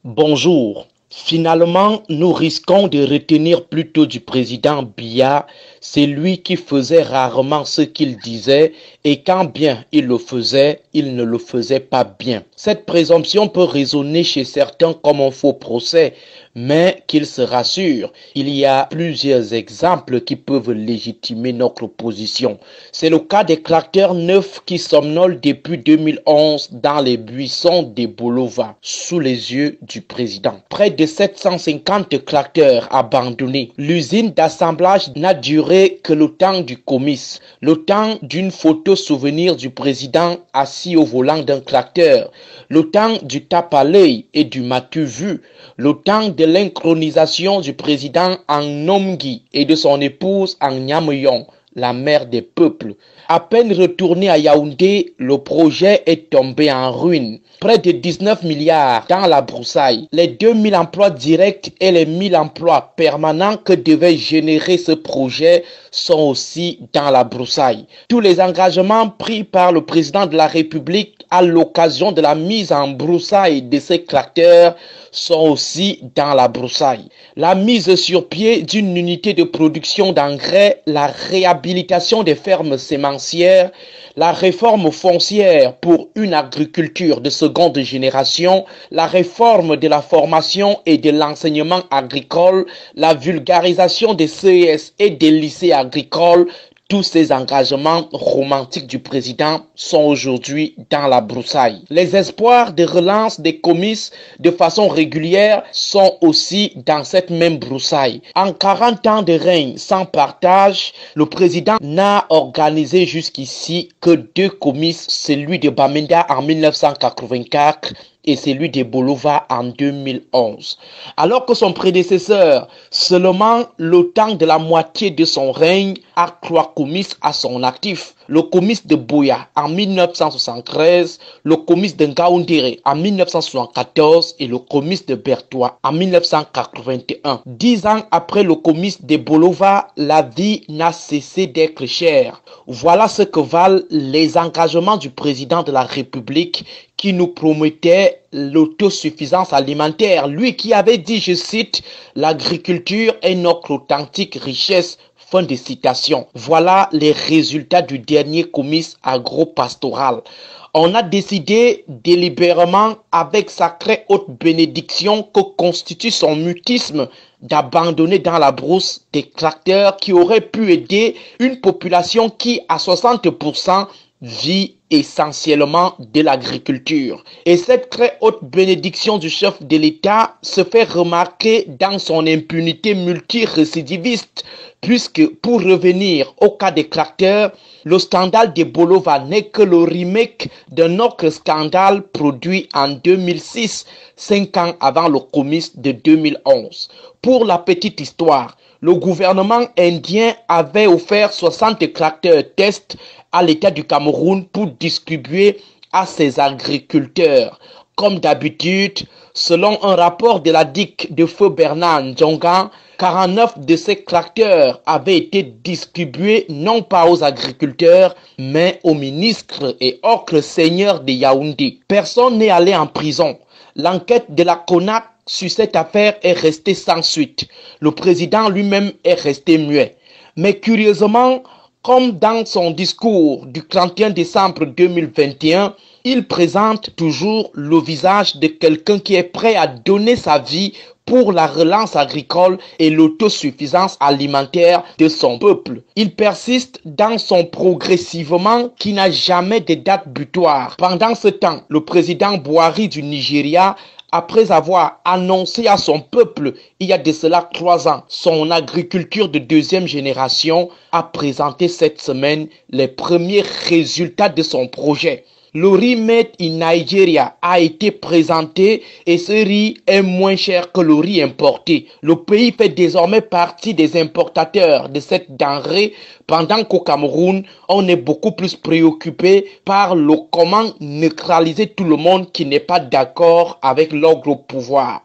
Bonjour. Finalement, nous risquons de retenir plutôt du président Biya, c'est lui qui faisait rarement ce qu'il disait et quand bien il le faisait, il ne le faisait pas bien. Cette présomption peut résonner chez certains comme un faux procès, mais qu'ils se rassurent, il y a plusieurs exemples qui peuvent légitimer notre position. C'est le cas des clacteurs neufs qui somnolent depuis 2011 dans les buissons des Bolova, sous les yeux du président. Près de 750 clacteurs abandonnés. L'usine d'assemblage n'a duré que le temps du comice, le temps d'une photo souvenir du président assis au volant d'un clacteur, le temps du tape à l'œil et du matu vu, le temps de l'inchronisation du président en Nomgui et de son épouse en Nyamyon, la mère des peuples. À peine retourné à Yaoundé, le projet est tombé en ruine. Près de 19 milliards dans la broussaille. Les 2000 emplois directs et les 1000 emplois permanents que devait générer ce projet sont aussi dans la broussaille. Tous les engagements pris par le président de la République à l'occasion de la mise en broussaille de ces clacteurs sont aussi dans la broussaille. La mise sur pied d'une unité de production d'engrais, la réhabilitation des fermes sémencières, la réforme foncière pour une agriculture de seconde génération, la réforme de la formation et de l'enseignement agricole, la vulgarisation des CES et des lycées agricoles. Tous ces engagements romantiques du président sont aujourd'hui dans la broussaille. Les espoirs de relance des comices de façon régulière sont aussi dans cette même broussaille. En 40 ans de règne sans partage, le président n'a organisé jusqu'ici que 2 comices, celui de Bamenda en 1984 et celui de Bolova en 2011. Alors que son prédécesseur, seulement le temps de la moitié de son règne, a 3 comices à son actif. Le comice de Boya en 1973, le comice de Ngaoundéré en 1974 et le comice de Bertois en 1981. 10 ans après le comice de Bolova, la vie n'a cessé d'être chère. Voilà ce que valent les engagements du président de la République qui nous promettait l'autosuffisance alimentaire. Lui qui avait dit, je cite, « L'agriculture est notre authentique richesse ». Fin de citation. Voilà les résultats du dernier comice agro-pastoral. On a décidé délibérément, avec sacrée haute bénédiction que constitue son mutisme, d'abandonner dans la brousse des tracteurs qui auraient pu aider une population qui, à 60%, vit essentiellement de l'agriculture. Et cette très haute bénédiction du chef de l'État se fait remarquer dans son impunité multirécidiviste, puisque pour revenir au cas des tracteurs, le scandale de Bolova n'est que le remake d'un autre scandale produit en 2006, 5 ans avant le comice de 2011. Pour la petite histoire, le gouvernement indien avait offert 60 tracteurs tests à l'État du Cameroun pour distribuer à ses agriculteurs. Comme d'habitude, selon un rapport de la DIC de feu Bernard Ndjonga, 49 de ces tracteurs avaient été distribués non pas aux agriculteurs, mais aux ministres et autres seigneurs de Yaoundé. Personne n'est allé en prison. L'enquête de la CONAC sur cette affaire est restée sans suite. Le président lui-même est resté muet. Mais curieusement, comme dans son discours du 31 décembre 2021, il présente toujours le visage de quelqu'un qui est prêt à donner sa vie pour la relance agricole et l'autosuffisance alimentaire de son peuple. Il persiste dans son progressivement qui n'a jamais de date butoir. Pendant ce temps, le président Buhari du Nigeria, après avoir annoncé à son peuple, il y a de cela 3 ans, son agriculture de 2e génération, a présenté cette semaine les premiers résultats de son projet. Le riz made in Nigeria a été présenté et ce riz est moins cher que le riz importé. Le pays fait désormais partie des importateurs de cette denrée pendant qu'au Cameroun, on est beaucoup plus préoccupé par le comment neutraliser tout le monde qui n'est pas d'accord avec l'ogre au pouvoir.